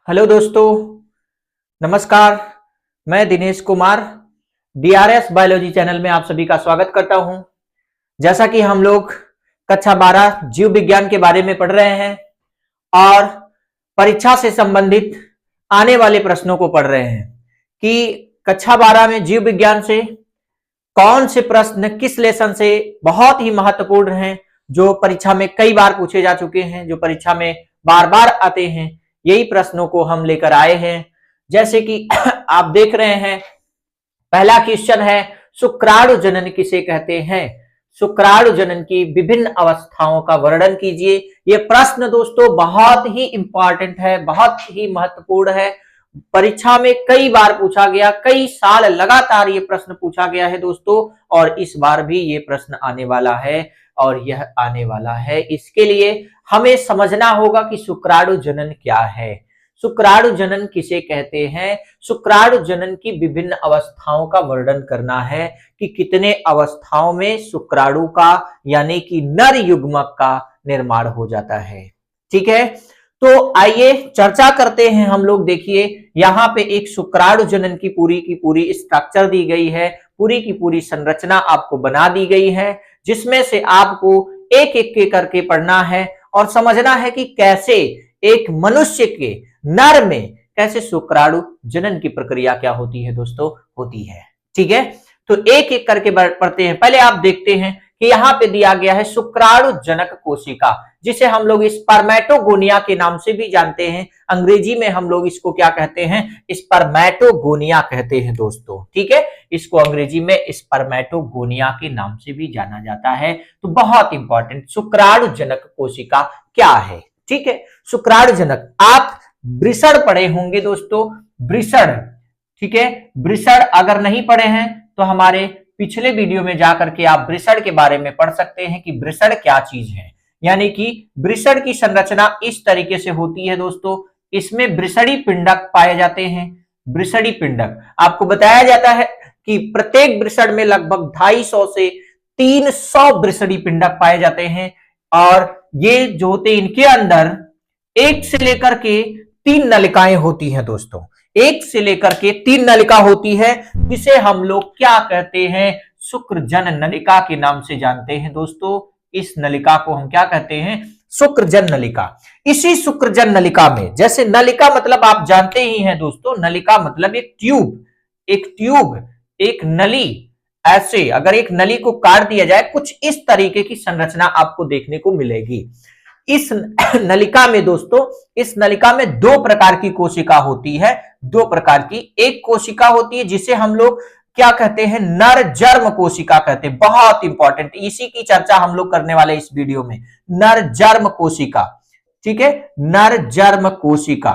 Hello दोस्तों, नमस्कार। मैं Dinesh Kumar DRS biology channel में आप सभी का स्वागत करता हूं। जैसा कि हम लोग कक्षा 12 जीव विज्ञान के बारे में पढ़ रहे हैं और परीक्षा से संबंधित आने वाले प्रश्नों को पढ़ रहे हैं कि कक्षा 12 में जीव विज्ञान से कौन से प्रश्न किस लेसन से बहुत ही महत्वपूर्ण हैं, जो परीक्षा में कई बार पूछे जा चुके हैं, जो परीक्षा में बार बार आते हैं। यही प्रश्नों को हम लेकर आए हैं। जैसे कि आप देख रहे हैं, पहला क्वेश्चन है शुक्राणु जनन किसे कहते हैं। शुक्राणु जनन की विभिन्न अवस्थाओं का वर्णन कीजिए। यह प्रश्न दोस्तों बहुत ही इंपॉर्टेंट है, बहुत ही महत्वपूर्ण है। परीक्षा में कई बार पूछा गया, कई साल लगातार ये प्रश्न पूछा गया है दोस्तों, और इस बार भी ये प्रश्न आने वाला है और यह आने वाला है। इसके लिए हमें समझना होगा कि शुक्राणु जनन क्या है, शुक्राणु जनन किसे कहते हैं। शुक्राणु जनन की विभिन्न अवस्थाओं का वर्णन करना है कि कितने अवस्थाओं में शुक्राणु का यानी कि नर युग्मक का निर्माण हो जाता है। ठीक है, तो आइए चर्चा करते हैं हम लोग। देखिए, यहाँ पे एक शुक्राणु जनन की पूरी स्ट्रक्चर दी गई है, पूरी की पूरी संरचना आपको बना दी गई है, जिसमें से आपको एक एक के करके पढ़ना है और समझना है कि कैसे एक मनुष्य के नर में कैसे शुक्राणु जनन की प्रक्रिया क्या होती है दोस्तों, होती है। ठीक है, तो एक एक करके पढ़ते हैं। पहले आप देखते हैं कि यहाँ पे दिया गया है शुक्राणु जनक कोशिका, जिसे हम लोग स्पर्मेटोगोनिया के नाम से भी जानते हैं। अंग्रेजी में हम लोग इसको क्या कहते हैं, स्पर्मेटोगोनिया कहते हैं दोस्तों। ठीक है, इसको अंग्रेजी में स्पर्मेटोगोनिया के नाम से भी जाना जाता है। तो बहुत इंपॉर्टेंट, शुक्राणु जनक कोशिका क्या है। ठीक है, शुक्राणु जनक आप वृषण पढ़े होंगे दोस्तों, वृषण। ठीक है, वृषण अगर नहीं पढ़े हैं तो हमारे पिछले वीडियो में जाकर के आप वृषण के बारे में पढ़ सकते हैं कि वृषण क्या चीज है। यानी कि वृषण की संरचना इस तरीके से होती है दोस्तों। इसमें वृषणी पिंडक पाए जाते हैं। वृषणी पिंडक आपको बताया जाता है कि प्रत्येक वृषण में लगभग 250 से 300 वृषणी पिंडक पाए जाते हैं, और ये जो होते इनके अंदर 1 से लेकर के 3 नलिकाएं होती हैं दोस्तों। 1 से लेकर के 3 नलिका होती है, जिसे हम लोग क्या कहते हैं, शुक्रजन नलिका के नाम से जानते हैं दोस्तों। इस नलिका को हम क्या कहते हैं, शुक्रजन नलिका। इसी शुक्रजन नलिका में, जैसे नलिका मतलब आप जानते ही हैं दोस्तों, नलिका मतलब एक ट्यूब, एक नली। ऐसे अगर एक नली को काट दिया जाए, कुछ इस तरीके की संरचना आपको देखने को मिलेगी। इस नलिका में दोस्तों, इस नलिका में 2 प्रकार की कोशिका होती है। 2 प्रकार की, एक कोशिका होती है जिसे हम लोग क्या कहते हैं, नर जर्म कोशिका कहते हैं। बहुत इंपॉर्टेंट, इसी की चर्चा हम लोग करने वाले इस वीडियो में, नर जर्म कोशिका। ठीक है, नर जर्म कोशिका।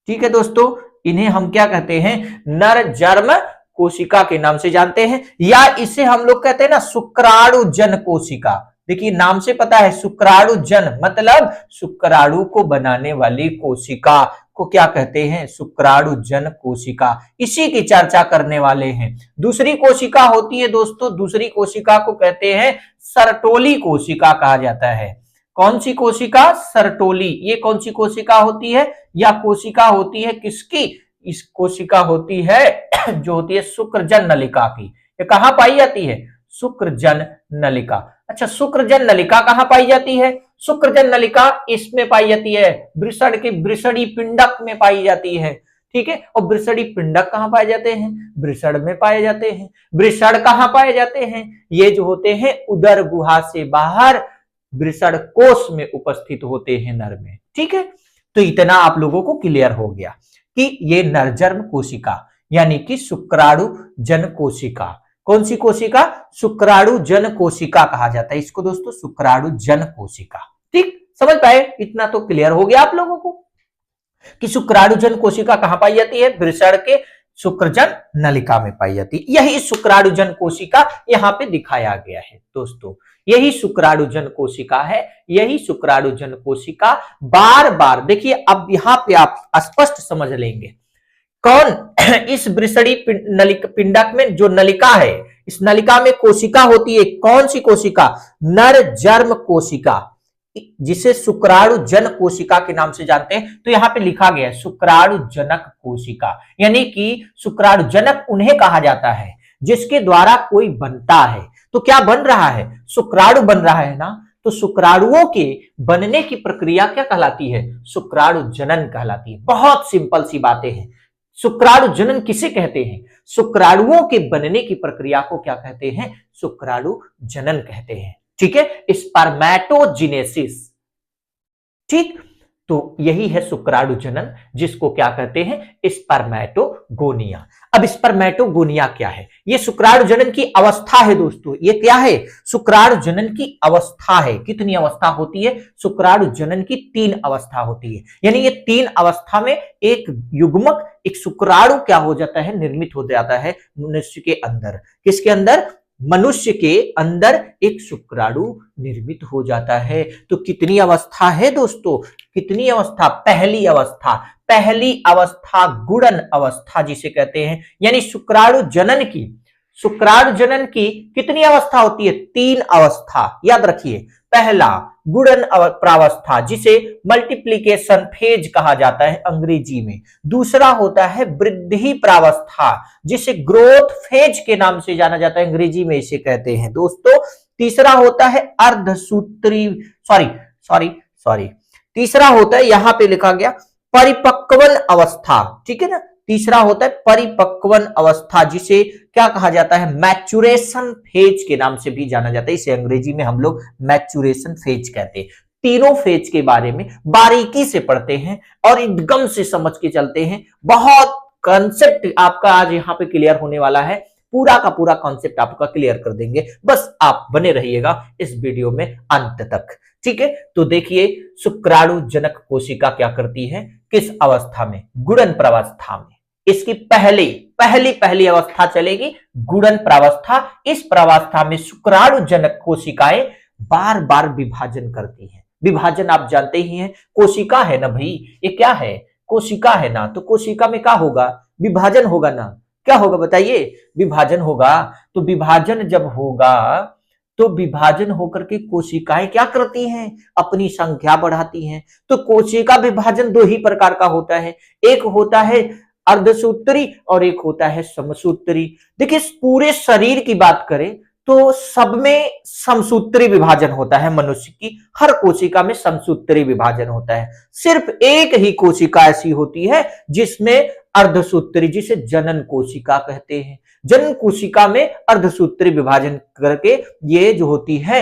ठीक है दोस्तों, इन्हें हम क्या कहते हैं, नर जर्म कोशिका के नाम से जानते हैं, या इसे हम लोग कहते हैं ना शुक्राणु जन कोशिका। देखिए नाम से पता है, शुक्राणु जन मतलब शुक्राणु को बनाने वाली कोशिका को क्या कहते हैं, शुक्राणु जन कोशिका। इसी की चर्चा करने वाले हैं। दूसरी कोशिका होती है दोस्तों, दूसरी कोशिका को कहते हैं सर्टोली कोशिका कहा जाता है। कौन सी कोशिका, सर्टोली। ये कौन सी कोशिका होती है, या कोशिका होती है किसकी, इस कोशिका होती है जो होती है शुक्रजन नलिका की। ये कहां पाई जाती है, शुक्रजन नलिका। अच्छा, शुक्रजन नलिका कहां पाई जाती है, शुक्रजन नलिका इसमें पाई जाती है, वृषण के वृषणी पिंडक में पाई जाती है। ठीक है, और वृषणी पिंडक कहां पाए जाते हैं, वृषण में पाए जाते हैं। वृषण कहां पाए जाते हैं, ये जो होते हैं उदर गुहा से बाहर वृषण कोश में उपस्थित होते हैं नर में। ठीक है, तो इतना आप लोगों को क्लियर हो गया कि ये नरजर्म कोशिका यानी कि शुक्राणु जन कोशिका। कौन सी कोशिका, शुक्राणु जन कोशिका कहा जाता है इसको दोस्तों, शुक्राणु जन कोशिका। ठीक, समझ पाए, इतना तो क्लियर हो गया आप लोगों को कि शुक्राणु जन कोशिका कहां पाई जाती है, वृषण के शुक्रजन नलिका में पाई जाती है। यही शुक्राणु जन कोशिका यहाँ पे दिखाया गया है दोस्तों, यही शुक्राणु जन कोशिका है। यही शुक्राणु जन कोशिका बार बार देखिए, अब यहाँ पे आप स्पष्ट समझ लेंगे कौन इस वृषणी पिंडक में जो नलिका है, इस नलिका में कोशिका होती है। कौन सी कोशिका, नर जर्म कोशिका। जिसे शुक्राणुजन कोशिका के नाम से जानते हैं। तो यहां पे लिखा गया है शुक्राणुजनक कोशिका, यानी कि शुक्राणुजनक उन्हें कहा जाता है जिसके द्वारा कोई बनता है। तो क्या बन रहा है? शुक्राणु बन रहा है ना, तो शुक्राणुओं के बनने की प्रक्रिया क्या कहलाती है? शुक्राणु जनन कहलाती है। बहुत सिंपल सी बातें हैं। शुक्राणु जनन किसे कहते हैं? शुक्राणुओं के बनने की प्रक्रिया को क्या कहते हैं? शुक्राणु जनन कहते हैं। ठीक है, स्पर्मेटोजिनेसिस। ठीक, तो यही है शुक्राणु जनन, जिसको क्या कहते हैं? स्पर्मेटोगोनिया। अब स्पर्मेटोगोनिया क्या है? ये शुक्राणु जनन की अवस्था है दोस्तों। ये क्या है? शुक्राणु जनन की अवस्था है। कितनी अवस्था होती है? शुक्राणु जनन की 3 अवस्था होती है। यानी ये 3 अवस्था में एक युग्मक, एक शुक्राणु क्या हो जाता है? निर्मित हो जाता है मनुष्य के अंदर। किसके अंदर? मनुष्य के अंदर एक शुक्राणु निर्मित हो जाता है। तो कितनी अवस्था है दोस्तों? कितनी अवस्था? पहली अवस्था। पहली अवस्था गुणन अवस्था जिसे कहते हैं। यानी शुक्राणु जनन की कितनी अवस्था होती है? 3 अवस्था, याद रखिए। पहला गुणन प्रावस्था जिसे मल्टीप्लिकेशन फेज कहा जाता है अंग्रेजी में। दूसरा होता है वृद्धि प्रावस्था जिसे ग्रोथ फेज के नाम से जाना जाता है, अंग्रेजी में इसे कहते हैं दोस्तों। तीसरा होता है अर्धसूत्री, तीसरा होता है, यहां पे लिखा गया परिपक्वन अवस्था। ठीक है ना, तीसरा होता है परिपक्वन अवस्था जिसे क्या कहा जाता है? मैचुरेशन फेज के नाम से भी जाना जाता है। इसे अंग्रेजी में हम लोग मैचुरेशन फेज कहते हैं। तीनों फेज के बारे में बारीकी से पढ़ते हैं और एकदम से समझ के चलते हैं। बहुत कॉन्सेप्ट आपका आज यहाँ पे क्लियर होने वाला है। पूरा का पूरा कॉन्सेप्ट आपका क्लियर कर देंगे, बस आप बने रहिएगा इस वीडियो में अंत तक। ठीक है, तो देखिए शुक्राणु जनक कोशिका क्या करती है, किस अवस्था में? गुणन प्रावस्था में। इसकी पहली अवस्था चलेगी गुणन प्रावस्था। इस प्रावस्था में शुक्राणु जनक कोशिकाएं बार बार विभाजन करती हैं। विभाजन आप जानते ही हैं, कोशिका है ना भाई, ये क्या है? कोशिका है ना, तो कोशिका में क्या होगा? विभाजन होगा ना। क्या होगा बताइए? विभाजन होगा। तो विभाजन जब होगा तो विभाजन होकर के कोशिकाएं क्या करती हैं? अपनी संख्या बढ़ाती हैं। तो कोशिका विभाजन 2 ही प्रकार का होता है, एक होता है अर्धसूत्री और एक होता है समसूत्री। देखिए पूरे शरीर की बात करें तो सब में समसूत्री विभाजन होता है। मनुष्य की हर कोशिका में समसूत्री विभाजन होता है। सिर्फ एक ही कोशिका ऐसी होती है जिसमें अर्धसूत्री, जिसे जनन कोशिका कहते हैं। जनन कोशिका में अर्धसूत्री विभाजन करके ये जो होती है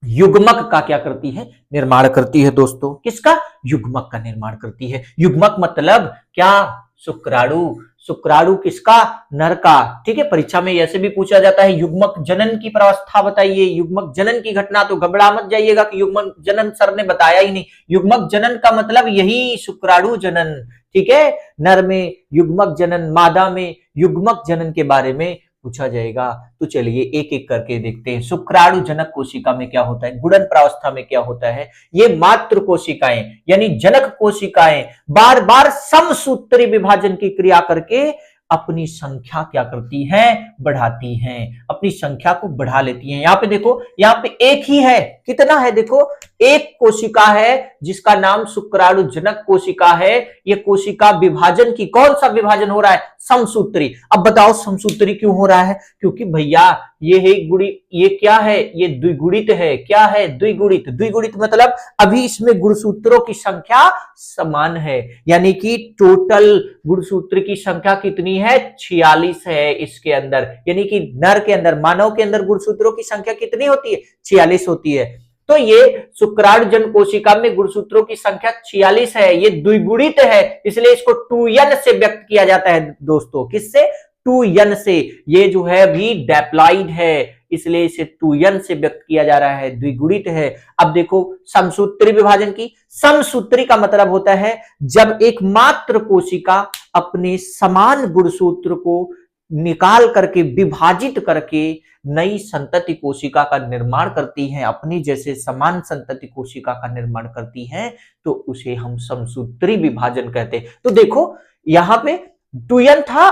युग्मक का क्या करती है? निर्माण करती है दोस्तों। किसका? युग्मक का निर्माण करती है। युग्मक मतलब क्या? शुक्राणु किसका? नर का। ठीक है, परीक्षा में ऐसे भी पूछा जाता है युग्मक जनन की प्रावस्था बताइए। युग्मक जनन की घटना, तो घबरा मत जाइएगा कि युग्मक जनन सर ने बताया ही नहीं। युग्मक जनन का मतलब यही शुक्राणु जनन। ठीक है, नर में युग्मक जनन, मादा में युग्मक जनन के बारे में पूछा जाएगा। तो चलिए एक एक करके देखते हैं। शुक्राणु जनक कोशिका में क्या होता है? गुणन प्रावस्था में क्या होता है? ये मातृ कोशिकाएं यानी जनक कोशिकाएं बार बार समसूत्री विभाजन की क्रिया करके अपनी संख्या क्या करती हैं? बढ़ाती हैं। अपनी संख्या को बढ़ा लेती हैं। यहाँ पे देखो, यहाँ पे एक ही है। कितना है? देखो एक कोशिका है जिसका नाम शुक्राणु जनक कोशिका है। ये कोशिका विभाजन की, कौन सा विभाजन हो रहा है? समसूत्री। अब बताओ समसूत्री क्यों हो रहा है? क्योंकि भैया ये है गुणी, ये क्या है? ये द्विगुणित है। क्या है? द्विगुणित। द्विगुणित मतलब अभी इसमें गुणसूत्रों की संख्या समान है, यानी कि टोटल गुणसूत्र की संख्या कितनी है? 46 है इसके अंदर। यानी कि नर के अंदर, मानव के अंदर गुणसूत्रों की संख्या कितनी होती है? 46 होती है। तो ये शुक्राणु जनन कोशिका में गुणसूत्रों की संख्या 46 है। ये द्विगुणित है, इसलिए इसको 2n से व्यक्त किया जाता है दोस्तों। किससे? 2n से। ये जो है भी डैप्लॉइड है, इसलिए इसे 2n से व्यक्त किया जा रहा है, द्विगुणित है। अब देखो समसूत्री विभाजन की। समसूत्री का मतलब होता है जब एक मात्र कोशिका अपने समान गुणसूत्र को निकाल करके, विभाजित करके नई संतति कोशिका का निर्माण करती हैं, अपनी जैसे समान संतति कोशिका का निर्माण करती हैं, तो उसे हम समसूत्री विभाजन कहते हैं। तो देखो यहां पे 2n था,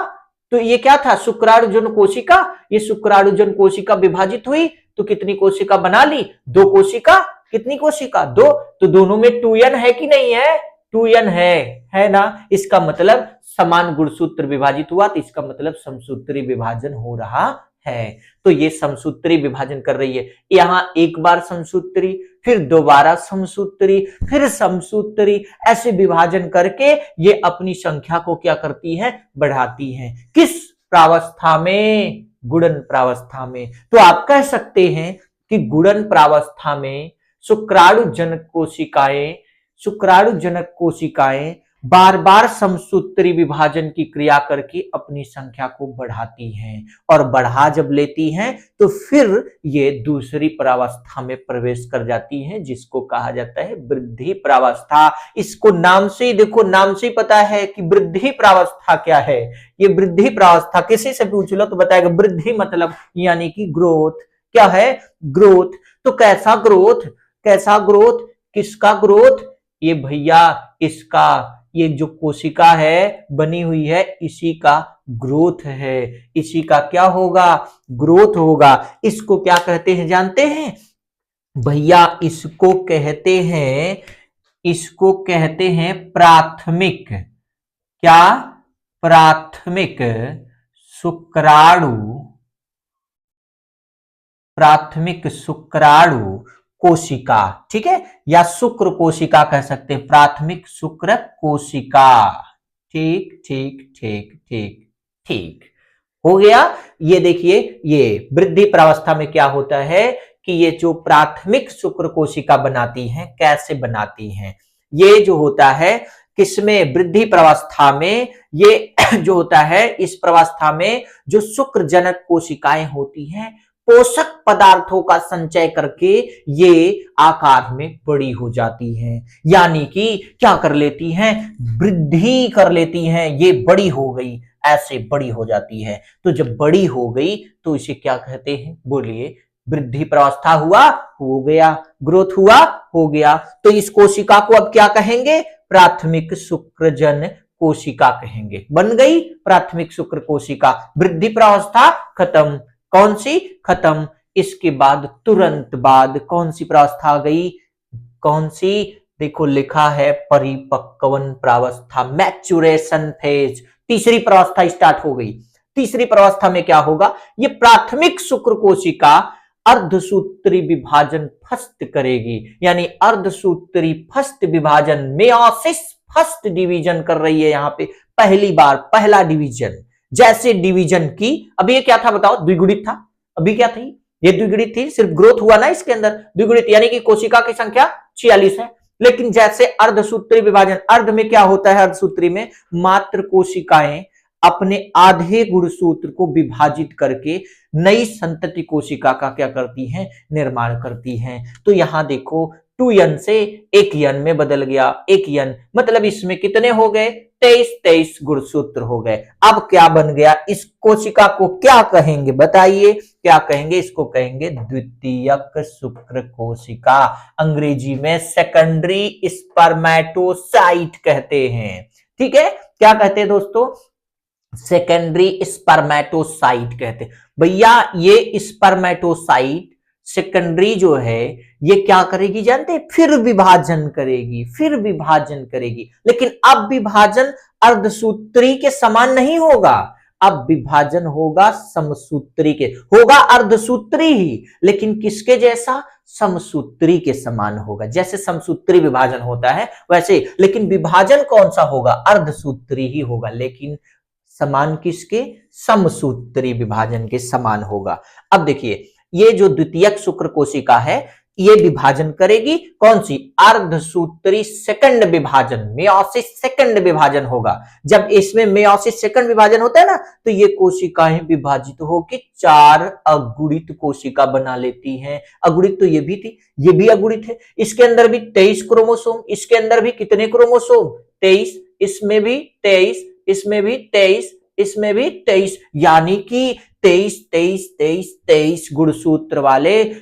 तो ये क्या था? शुक्राणु जनन कोशिका। ये शुक्राणु जनन कोशिका विभाजित हुई तो कितनी कोशिका बना ली? 2 कोशिका। कितनी कोशिका? 2। तो दोनों में 2n है कि नहीं है? 2n है ना? इसका मतलब समान गुणसूत्र विभाजित हुआ, तो इसका मतलब समसूत्री विभाजन हो रहा है। तो ये समसूत्री विभाजन कर रही है। यहां एक बार समसूत्री, फिर दोबारा समसूत्री, फिर समसूत्री, ऐसे विभाजन करके ये अपनी संख्या को क्या करती है? बढ़ाती है। किस प्रावस्था में? गुणन प्रावस्था में। तो आप कह सकते हैं कि गुणन प्रावस्था में शुक्राणु जनक कोशिकाएं बार बार समसूत्री विभाजन की क्रिया करके अपनी संख्या को बढ़ाती हैं, और बढ़ा जब लेती हैं तो फिर ये दूसरी प्रावस्था में प्रवेश कर जाती हैं, जिसको कहा जाता है वृद्धि प्रावस्था। इसको नाम से ही देखो, नाम से ही पता है कि वृद्धि प्रावस्था क्या है। ये वृद्धि प्रावस्था किसी से पूछ लो तो बताएगा वृद्धि मतलब यानी कि ग्रोथ। क्या है? ग्रोथ। तो कैसा ग्रोथ? कैसा ग्रोथ? किसका ग्रोथ? ये भैया इसका, ये जो कोशिका है बनी हुई है, इसी का ग्रोथ है। इसी का क्या होगा? ग्रोथ होगा। इसको क्या कहते हैं जानते हैं भैया? इसको कहते हैं प्राथमिक। क्या? प्राथमिक शुक्राणु कोशिका। ठीक है, या शुक्र कोशिका कह सकते हैं, प्राथमिक शुक्र कोशिका। ठीक ठीक ठीक ठीक ठीक हो गया। ये देखिए, ये वृद्धि प्रावस्था में क्या होता है कि ये जो प्राथमिक शुक्र कोशिका बनाती हैं, कैसे बनाती हैं? ये जो होता है किसमें? वृद्धि प्रावस्था में। ये जो होता है, इस प्रावस्था में जो शुक्र जनक कोशिकाएं होती हैं, पोषक पदार्थों का संचय करके ये आकार में बड़ी हो जाती हैं, यानी कि क्या कर लेती हैं? वृद्धि कर लेती हैं। ये बड़ी हो गई, ऐसे बड़ी हो जाती है। तो जब बड़ी हो गई तो इसे क्या कहते हैं? बोलिए। वृद्धि प्रावस्था हुआ, हो गया। ग्रोथ हुआ, हो गया। तो इस कोशिका को अब क्या कहेंगे? प्राथमिक शुक्रजन कोशिका कहेंगे। बन गई प्राथमिक शुक्र कोशिका। वृद्धि प्रावस्था खत्म। कौन सी? खत्म। इसके बाद तुरंत बाद कौन सी प्रावस्था आ गई? कौन सी? देखो लिखा है परिपक्वन प्रावस्था, मैच्योरेशन फेज। तीसरी प्रावस्था स्टार्ट हो गई। तीसरी प्रावस्था में क्या होगा? ये प्राथमिक शुक्र कोशिका अर्धसूत्री विभाजन फर्स्ट करेगी, यानी अर्धसूत्री फर्स्ट विभाजन, मेयोसिस फर्स्ट डिवीजन कर रही है। यहां पे पहली बार पहला डिवीजन। जैसे डिवीजन की, अभी ये क्या था बताओ? द्विगुणित था। अभी क्या थी? ये द्विगुणित थी, सिर्फ ग्रोथ हुआ ना इसके अंदर, द्विगुणित यानी कि कोशिका की संख्या 46 है। लेकिन जैसे अर्धसूत्री विभाजन, अर्ध में क्या होता है? अर्धसूत्री में मात्र कोशिकाएं अपने आधे गुणसूत्र को विभाजित करके नई संतति कोशिका का क्या करती हैं? निर्माण करती हैं। तो यहां देखो 2n से 1n में बदल गया। 1n मतलब इसमें कितने हो गए? 23 गुणसूत्र हो गए। अब क्या बन गया? इस कोशिका को क्या कहेंगे? बताइए क्या कहेंगे? इसको कहेंगे द्वितीयक शुक्र कोशिका। अंग्रेजी में सेकेंडरी स्पर्मेटोसाइट कहते हैं। ठीक है, क्या कहते हैं दोस्तों? सेकेंडरी स्पर्मेटोसाइट कहते हैं। भैया ये स्पर्मेटोसाइट सेकेंडरी जो है ये क्या करेगी जानते हैं? फिर विभाजन करेगी, फिर विभाजन करेगी। लेकिन अब विभाजन अर्धसूत्री के समान नहीं होगा, अब विभाजन होगा समसूत्री के, होगा अर्धसूत्री ही लेकिन किसके जैसा? समसूत्री के समान होगा। जैसे समसूत्री विभाजन होता है वैसे, लेकिन विभाजन कौन सा होगा? अर्धसूत्री ही होगा, लेकिन समान किसके? समसूत्री विभाजन के समान होगा। अब देखिए, ये जो द्वितीयक शुक्र कोशिका है ये विभाजन करेगी कौन सी? अर्धसूत्री सेकंड विभाजन, मेयोसिस सेकंड विभाजन होगा। जब इसमें मेयोसिस सेकंड विभाजन होता है ना, तो ये कोशिकाएं विभाजित होकर 4 अगुणित कोशिका बना लेती हैं। अगुणित तो ये भी थी, ये भी अगुणित है। इसके अंदर भी 23 क्रोमोसोम, इसके अंदर भी कितने क्रोमोसोम? 23, इसमें भी 23, इसमें भी 23, इसमें भी 23, यानी कि 23 गुणसूत्र वाले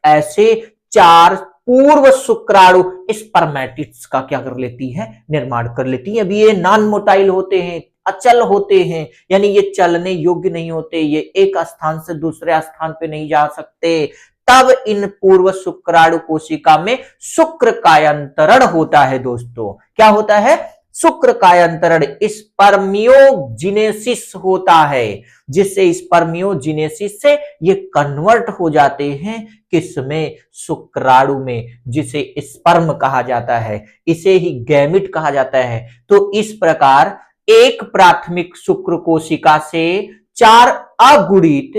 ऐसे 4 पूर्व शुक्राणु स्पर्मेटिड्स का क्या कर लेती है? निर्माण कर लेती है। अभी ये नॉन मोटाइल होते हैं, अचल होते हैं, यानी ये चलने योग्य नहीं होते, ये एक स्थान से दूसरे स्थान पे नहीं जा सकते, तब इन पूर्व शुक्राणु कोशिका में शुक्र कायांतरण होता है दोस्तों। क्या होता है? शुक्र कायांतरण, स्पर्मियोजिनेसिस होता है, जिससे स्पर्मियोजिनेसिस से ये कन्वर्ट हो जाते हैं किसमें? शुक्राणु में, जिसे स्पर्म कहा जाता है, इसे ही गैमिट कहा जाता है। तो इस प्रकार एक प्राथमिक शुक्र कोशिका से 4 अगुणित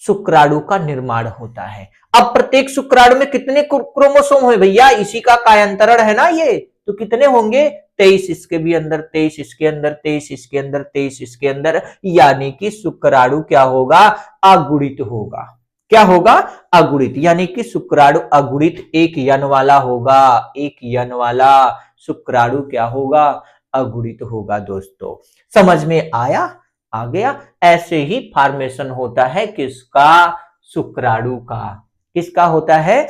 शुक्राणु का निर्माण होता है। अब प्रत्येक शुक्राणु में कितने क्रोमोसोम है भैया? इसी का कायांतरण है ना ये, तो कितने होंगे? 23 इसके भी अंदर, 23 इसके अंदर, 23 इसके अंदर, 23 इसके अंदर, यानी कि शुक्राणु क्या होगा? अगुणित होगा। क्या होगा? अगुणित, यानी कि शुक्राणु अगुणित एक यन वाला होगा। एक यन वाला शुक्राणु क्या होगा? अगुणित होगा दोस्तों। समझ में आया? आ गया। ऐसे ही फॉर्मेशन होता है किसका? शुक्राणु का। किसका होता है?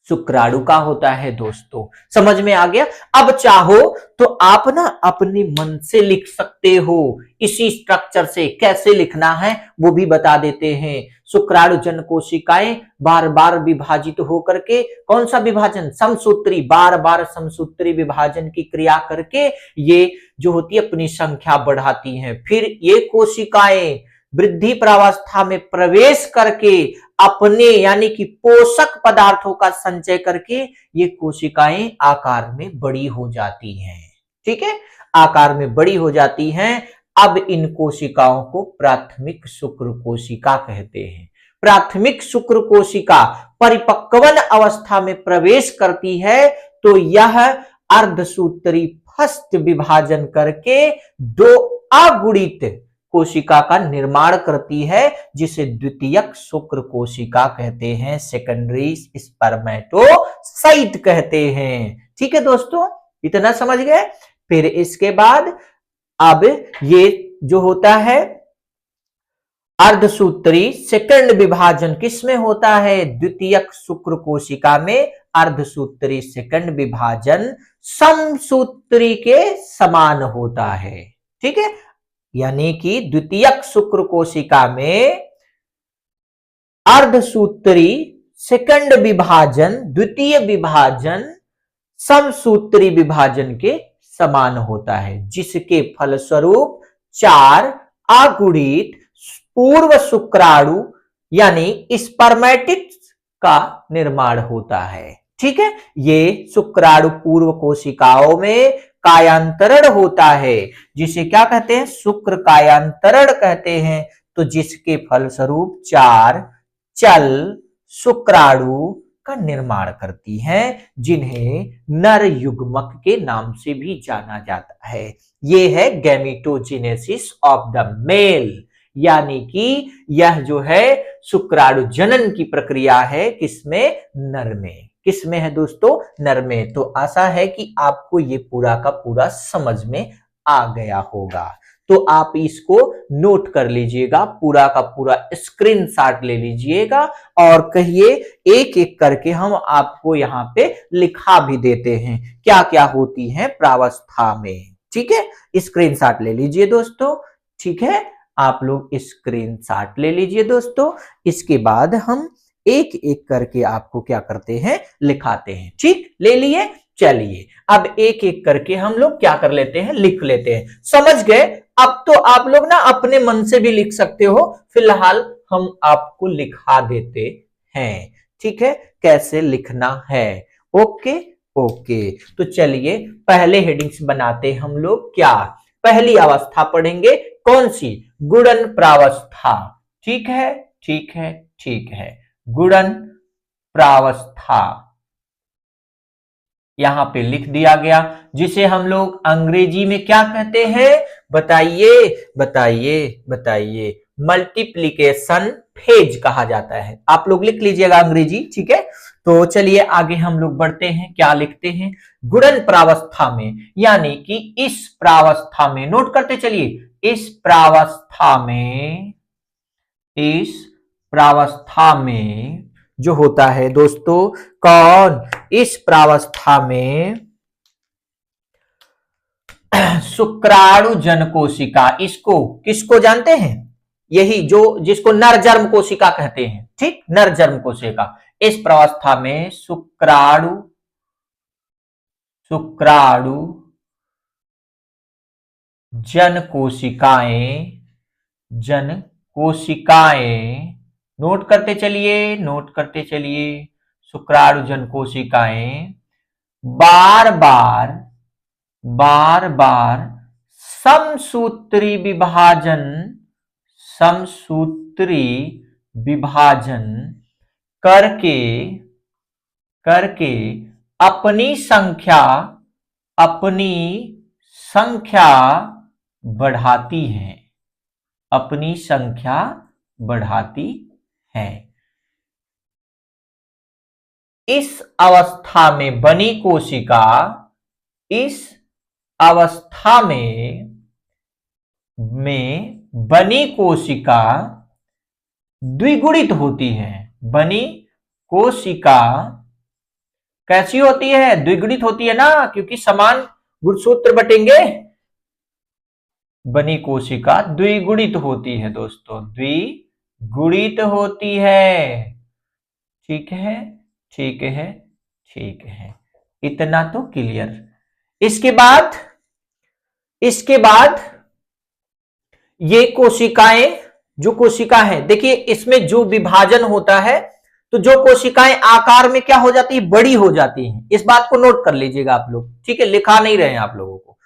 शुक्राणु का होता है दोस्तों। समझ में आ गया? अब चाहो तो आप ना अपने मन से लिख सकते हो इसी स्ट्रक्चर से। कैसे लिखना है वो भी बता देते हैं। शुक्राणु जन कोशिकाएं बार बार विभाजित होकर के, कौन सा विभाजन? समसूत्री, बार बार समसूत्री विभाजन की क्रिया करके ये जो होती है अपनी संख्या बढ़ाती हैं। फिर ये कोशिकाएं वृद्धि प्रावस्था में प्रवेश करके अपने यानी कि पोषक पदार्थों का संचय करके ये कोशिकाएं आकार में बड़ी हो जाती हैं। ठीक है, आकार में बड़ी हो जाती हैं। अब इन कोशिकाओं को प्राथमिक शुक्र कोशिका कहते हैं। प्राथमिक शुक्र कोशिका परिपक्वन अवस्था में प्रवेश करती है तो यह अर्धसूत्री फस्ट विभाजन करके 2 अगुणित कोशिका का निर्माण करती है, जिसे द्वितीयक शुक्र कोशिका कहते हैं, सेकेंडरी स्पर्मेटोसाइट कहते हैं। ठीक है दोस्तों, इतना समझ गए। फिर इसके बाद अब ये जो होता है अर्धसूत्री सेकंड विभाजन किसमें होता है? द्वितीयक शुक्र कोशिका में अर्धसूत्री सेकंड विभाजन समसूत्री के समान होता है। ठीक है, यानी कि द्वितीयक शुक्र कोशिका में अर्धसूत्री सेकंड विभाजन, द्वितीय विभाजन समसूत्री विभाजन के समान होता है, जिसके फलस्वरूप 4 अगुणित पूर्व शुक्राणु यानी स्पर्मेटिड्स का निर्माण होता है। ठीक है, ये शुक्राणु पूर्व कोशिकाओं में कायांतरण होता है, जिसे क्या कहते हैं? शुक्र कायांतरण कहते हैं। तो जिसके फलस्वरूप 4 चल शुक्राणु का निर्माण करती हैं, जिन्हें नर युग्मक के नाम से भी जाना जाता है। ये है गैमेटोजेनेसिस ऑफ द मेल, यानी कि यह जो है शुक्राणु जनन की प्रक्रिया है किसमें? नर में। किसमें है दोस्तों? नर में। तो आशा है कि आपको ये पूरा का पूरा समझ में आ गया होगा। तो आप इसको नोट कर लीजिएगा, पूरा का पूरा स्क्रीनशॉट ले लीजिएगा और कहिए एक एक करके हम आपको यहाँ पे लिखा भी देते हैं क्या क्या होती है प्रावस्था में। ठीक है, स्क्रीनशॉट ले लीजिए दोस्तों। ठीक है, आप लोग स्क्रीनशॉट ले लीजिए दोस्तों। इसके बाद हम एक एक करके आपको क्या करते हैं? लिखाते हैं। ठीक, ले लिए। चलिए अब एक एक करके हम लोग क्या कर लेते हैं? लिख लेते हैं। समझ गए? अब तो आप लोग ना अपने मन से भी लिख सकते हो, फिलहाल हम आपको लिखा देते हैं। ठीक है, कैसे लिखना है। ओके ओके, तो चलिए पहले हेडिंग्स बनाते हम लोग। क्या पहली अवस्था पढ़ेंगे? कौन सी? गुणन प्रावस्था। ठीक है ठीक है ठीक है, गुणन प्रावस्था यहां पे लिख दिया गया, जिसे हम लोग अंग्रेजी में क्या कहते हैं? बताइए बताइए बताइए। मल्टीप्लिकेशन फेज कहा जाता है। आप लोग लिख लीजिएगा अंग्रेजी। ठीक है, तो चलिए आगे हम लोग बढ़ते हैं। क्या लिखते हैं? गुणन प्रावस्था में, यानी कि इस प्रावस्था में, नोट करते चलिए, इस प्रावस्था में जो होता है दोस्तों, कौन? इस प्रावस्था में शुक्राणु जन कोशिका, इसको किसको जानते हैं? यही जो जिसको नरजर्म कोशिका कहते हैं। ठीक, नर जन्म कोशिका। इस प्रावस्था में शुक्राणु जन कोशिकाएं, नोट करते चलिए। शुक्राणु जन कोशिकाएं बार बार समसूत्री विभाजन करके अपनी संख्या बढ़ाती है। इस अवस्था में बनी कोशिका द्विगुणित होती है। बनी कोशिका कैसी होती है? द्विगुणित होती है ना, क्योंकि समान गुणसूत्र बटेंगे। बनी कोशिका द्विगुणित होती है दोस्तों, द्विगुणित होती है। ठीक है, इतना तो क्लियर। इसके बाद ये जो कोशिका है, देखिए इसमें जो विभाजन होता है तो जो कोशिकाएं आकार में क्या हो जाती है? बड़ी हो जाती हैं। इस बात को नोट कर लीजिएगा आप लोग, ठीक है, लिखा नहीं रहे हैं आप लोगों को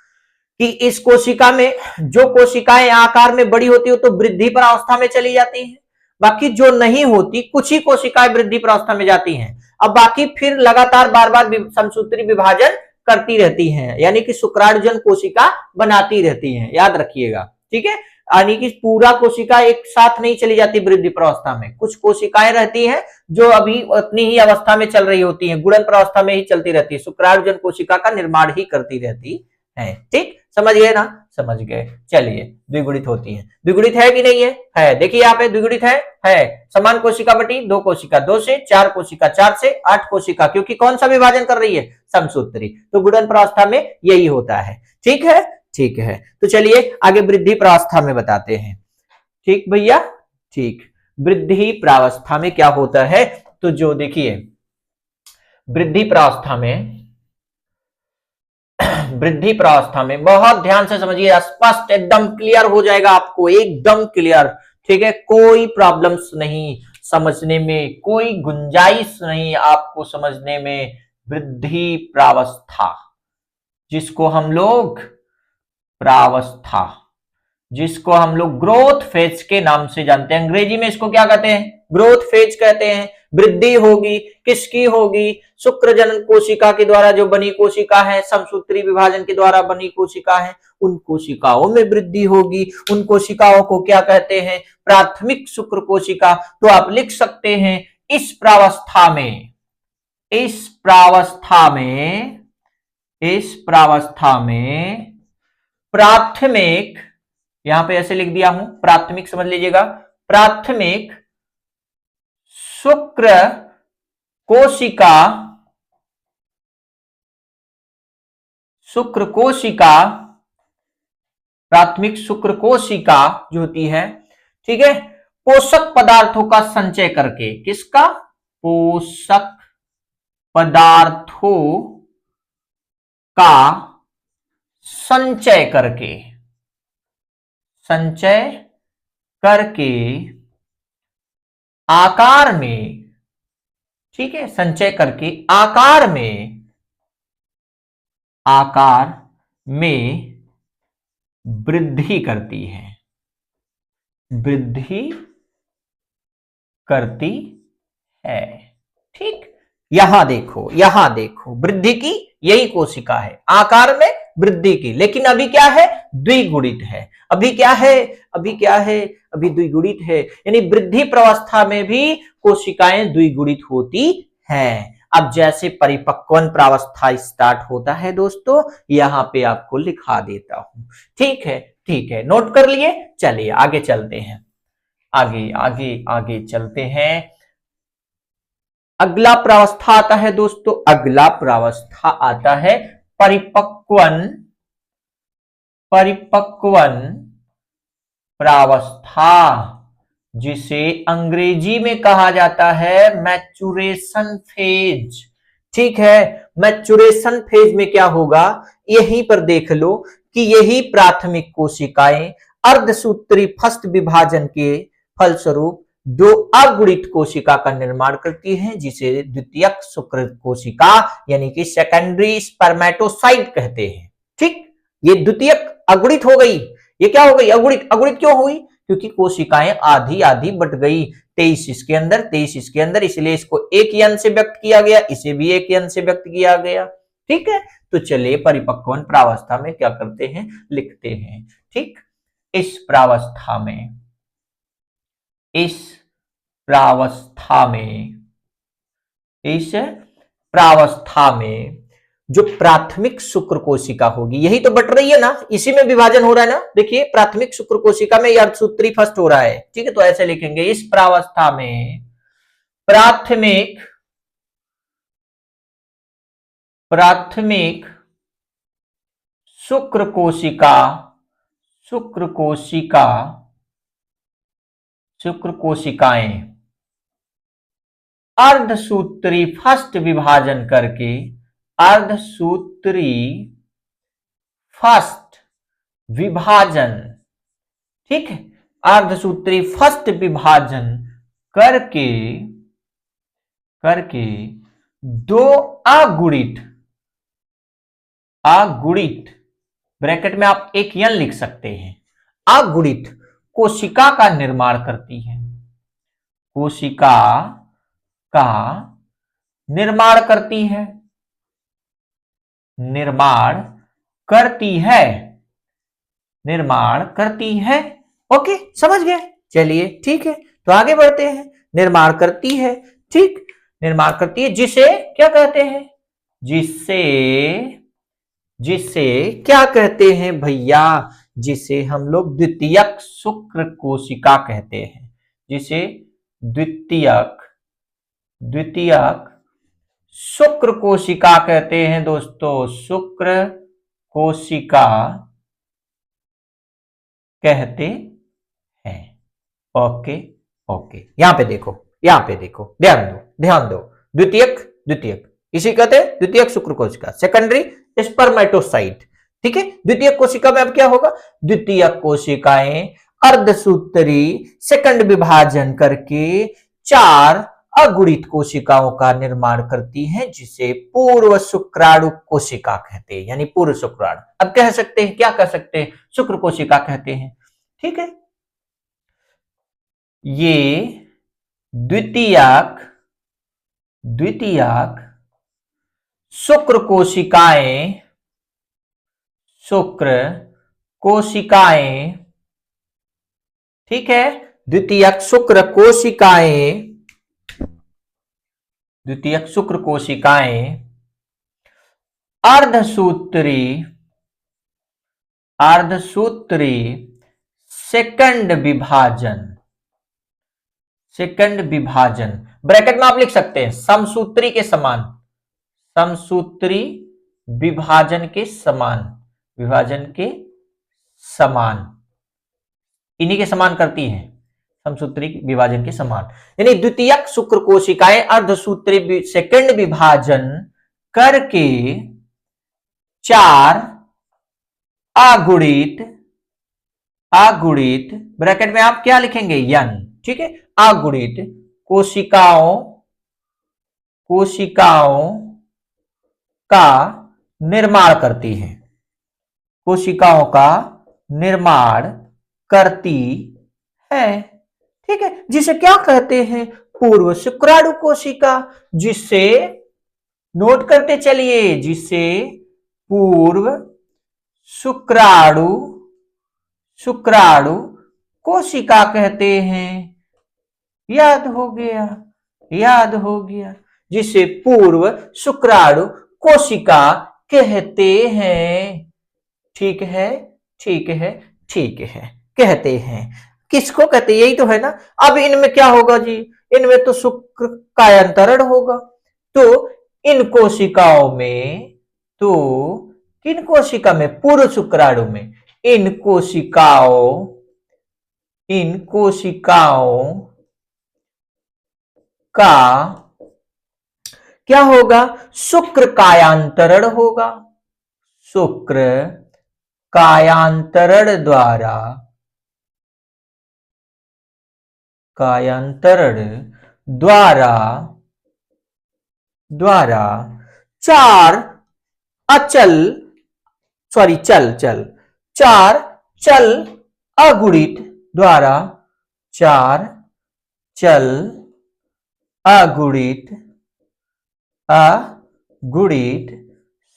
कि इस कोशिका में जो कोशिकाएं आकार में बड़ी होती हो तो वृद्धि प्रावस्था में चली जाती हैं, बाकी जो नहीं होती कुछ ही कोशिकाएं वृद्धि प्रावस्था में जाती हैं। अब बाकी फिर लगातार बार समसूत्री विभाजन करती रहती हैं, यानी कि शुक्राणुजन कोशिका बनाती रहती हैं, याद रखिएगा, ठीक है। यानी कि पूरा कोशिका एक साथ नहीं चली जाती वृद्धि प्रावस्था में, कुछ कोशिकाएं रहती हैं जो अभी अपनी ही अवस्था में चल रही होती हैं, गुणन प्रावस्था में ही चलती रहती है, शुक्राणुजन कोशिका का निर्माण ही करती रहती है। ठीक, समझ गए ना? समझ गए। चलिए, द्विगुणित होती है। द्विगुणित है कि नहीं है? देखिए यहाँ पे द्विगुणित है। समान कोशिका बटी 2 कोशिका, 2 से 4 कोशिका, 4 से 8 कोशिका, क्योंकि कौन सा विभाजन कर रही है? समसूत्री। तो गुणन प्रावस्था में यही होता है। ठीक है, तो चलिए आगे वृद्धि प्रावस्था में बताते हैं। ठीक भैया, ठीक। वृद्धि प्रावस्था में क्या होता है? तो जो देखिए वृद्धि प्रावस्था में बहुत ध्यान से समझिए, स्पष्ट एकदम क्लियर हो जाएगा आपको, एकदम क्लियर। ठीक है, कोई प्रॉब्लम्स नहीं, समझने में कोई गुंजाइश नहीं आपको समझने में। वृद्धि प्रावस्था, जिसको हम लोग ग्रोथ फेज के नाम से जानते हैं, अंग्रेजी में इसको क्या कहते हैं? ग्रोथ फेज कहते हैं। वृद्धि होगी, किसकी होगी? शुक्र जनन कोशिका के द्वारा जो बनी कोशिका है, समसूत्री विभाजन के द्वारा बनी कोशिका है, उन कोशिकाओं में वृद्धि होगी। उन कोशिकाओं को क्या कहते हैं? प्राथमिक शुक्र कोशिका। तो आप लिख सकते हैं इस प्रावस्था में प्राथमिक, यहां पे ऐसे लिख दिया हूं, प्राथमिक समझ लीजिएगा, प्राथमिक शुक्र कोशिका जो होती है, ठीक है, पोषक पदार्थों का संचय करके, किसका? पोषक पदार्थों का संचय करके आकार में, ठीक है, संचय करके आकार में वृद्धि करती है। ठीक, यहां देखो वृद्धि की यही कोशिका है, आकार में वृद्धि की, लेकिन अभी क्या है? द्विगुणित है। अभी द्विगुणित है, यानी वृद्धि प्रावस्था में भी कोशिकाएं द्विगुणित होती हैं। अब जैसे परिपक्वन प्रावस्था स्टार्ट होता है दोस्तों, यहां पे आपको लिखा देता हूं। ठीक है, नोट कर लिए। चलिए आगे चलते हैं, आगे चलते हैं। अगला प्रावस्था आता है दोस्तों, अगला प्रावस्था आता है परिपक्वन प्रावस्था। जिसे अंग्रेजी में कहा जाता है मैचुरेशन फेज। ठीक है, मैचुरेशन फेज में क्या होगा, यहीं पर देख लो कि यही प्राथमिक कोशिकाएं अर्धसूत्री फस्त विभाजन के फलस्वरूप दो अगुणित कोशिका का निर्माण करती हैं, जिसे द्वितीयक सुकृत कोशिका यानी कि सेकेंडरी स्पर्मेटोसाइट कहते हैं। ठीक, ये द्वितीयक अगुणित हो गई, ये क्या हो गई, अगुणित। अगुणित क्यों हुई, क्योंकि कोशिकाएं आधी आधी बट गई, 23 इसके अंदर 23 इसके अंदर, इसलिए इसको एक यन से व्यक्त किया गया, इसे भी एक यन से व्यक्त किया गया। ठीक है, तो चलिए परिपक्वन प्रावस्था में क्या करते हैं, लिखते हैं। ठीक, इस प्रावस्था में जो प्राथमिक शुक्र कोशिका होगी, यही तो बट रही है ना, इसी में विभाजन हो रहा है ना। देखिए प्राथमिक शुक्र कोशिका में अर्धसूत्री फर्स्ट हो रहा है। ठीक है, तो ऐसे लिखेंगे, इस प्रावस्था में प्राथमिक शुक्र कोशिकाएं अर्धसूत्री फर्स्ट विभाजन करके, अर्धसूत्री फर्स्ट विभाजन, ठीक है, अर्धसूत्री फर्स्ट विभाजन करके दो अगुणित ब्रैकेट में आप एक यन लिख सकते हैं, अगुणित कोशिका का निर्माण करती है, कोशिका का निर्माण करती है। ओके, समझ गए। चलिए ठीक है, तो आगे बढ़ते हैं। निर्माण करती है, ठीक, निर्माण करती है, जिसे क्या कहते हैं, जिसे क्या कहते हैं भैया, जिसे हम लोग द्वितीयक शुक्र कोशिका कहते हैं, जिसे द्वितीयक शुक्र कोशिका कहते हैं दोस्तों, शुक्र कोशिका कहते हैं। ओके, यहां पे देखो, ध्यान दो, द्वितीयक इसी कहते हैं द्वितीयक शुक्र कोशिका, सेकेंडरी स्पर्मेटोसाइट। ठीक है, द्वितीयक कोशिका में अब क्या होगा, द्वितीयक कोशिकाएं अर्धसूत्री सेकंड विभाजन करके 4 अगुणित कोशिकाओं का निर्माण करती हैं, जिसे पूर्व शुक्राणु कोशिका कहते हैं, यानी पूर्व शुक्राणु। अब कह सकते हैं, क्या कह सकते हैं, शुक्र कोशिका कहते हैं। ठीक है, ये द्वितीयक शुक्र कोशिकाएं, ठीक है, द्वितीयक शुक्र कोशिकाएं अर्धसूत्री सेकंड विभाजन ब्रैकेट में आप लिख सकते हैं, समसूत्री विभाजन के समान, इन्हीं के समान करती हैं, समसूत्री विभाजन के समान, यानी द्वितीयक शुक्र कोशिकाएं अर्धसूत्री सेकंड विभाजन करके 4 अगुणित ब्रैकेट में आप क्या लिखेंगे, यन। ठीक है, अगुणित कोशिकाओं का निर्माण करती है, ठीक है, जिसे क्या कहते हैं, पूर्व शुक्राणु कोशिका, जिसे नोट करते चलिए, जिसे पूर्व शुक्राणु कोशिका कहते हैं। याद हो गया, जिसे पूर्व शुक्राणु कोशिका कहते हैं। ठीक है, कहते हैं, किसको कहते हैं, यही तो है ना। अब इनमें क्या होगा जी, इनमें तो शुक्र का अंतरण होगा, तो इन कोशिकाओं में, तो किन कोशिका में, पूर्व शुक्राणु में, इन इन कोशिकाओं का क्या होगा? शुक्र कायांतरण होगा। शुक्र कायांतरण द्वारा द्वारा चार अचल चार चल अगुणित द्वारा चार चल अगुणित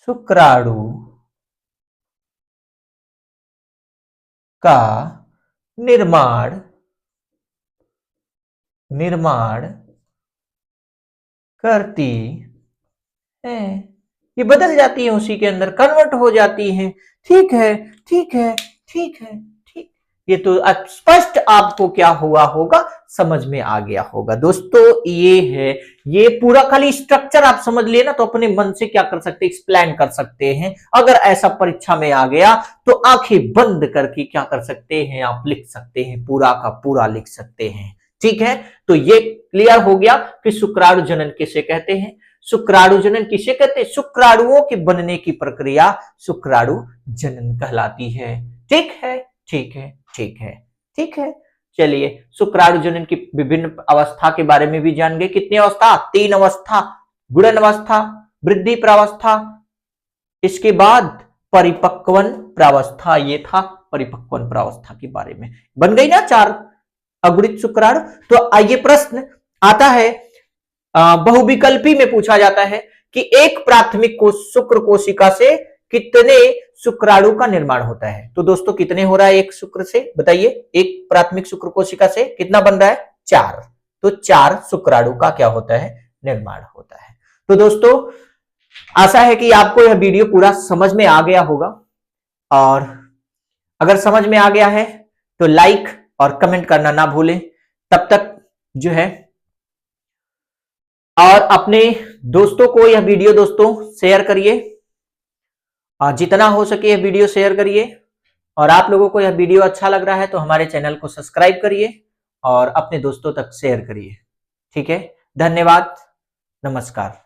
शुक्राणु का निर्माण करती है। ये बदल जाती है, उसी के अंदर कन्वर्ट हो जाती है। ठीक है, ठीक है, ठीक है, ठीक। ये तो स्पष्ट आपको क्या हुआ होगा, समझ में आ गया होगा। दोस्तों ये है, ये पूरा खाली स्ट्रक्चर आप समझ लिए ना, तो अपने मन से क्या कर सकते, एक्सप्लेन कर सकते हैं। अगर ऐसा परीक्षा में आ गया तो आंखें बंद करके क्या कर सकते हैं, आप लिख सकते हैं, पूरा का पूरा लिख सकते हैं। ठीक है, तो ये क्लियर हो गया कि शुक्राणु जनन किसे कहते हैं। शुक्राणु जनन किसे कहते हैं? शुक्राणुओं के बनने की प्रक्रिया शुक्राणु जनन कहलाती है। ठीक है, ठीक है, ठीक है, ठीक है। चलिए, शुक्राणु जनन की विभिन्न अवस्था के बारे में भी जान गए। कितनी अवस्था? 3 अवस्था, गुणन अवस्था, वृद्धि प्रावस्था, इसके बाद परिपक्वन प्रावस्था। ये था परिपक्वन प्रावस्था के बारे में। बन गई ना 4 अगुणित शुक्राणु। तो आइए प्रश्न आता है, बहुविकल्पी में पूछा जाता है कि एक प्राथमिक शुक्र कोशिका से कितने शुक्राणु का निर्माण होता है। तो दोस्तों कितने हो रहा है एक शुक्र से, बताइए। एक प्राथमिक शुक्र कोशिका से कितना बन रहा है? 4। तो 4 शुक्राणु का क्या होता है? निर्माण होता है। तो दोस्तों आशा है कि आपको यह वीडियो पूरा समझ में आ गया होगा, और अगर समझ में आ गया है तो लाइक और कमेंट करना ना भूलें। तब तक जो है, और अपने दोस्तों को यह वीडियो दोस्तों शेयर करिए, और जितना हो सके यह वीडियो शेयर करिए। और आप लोगों को यह वीडियो अच्छा लग रहा है तो हमारे चैनल को सब्सक्राइब करिए और अपने दोस्तों तक शेयर करिए। ठीक है, धन्यवाद, नमस्कार।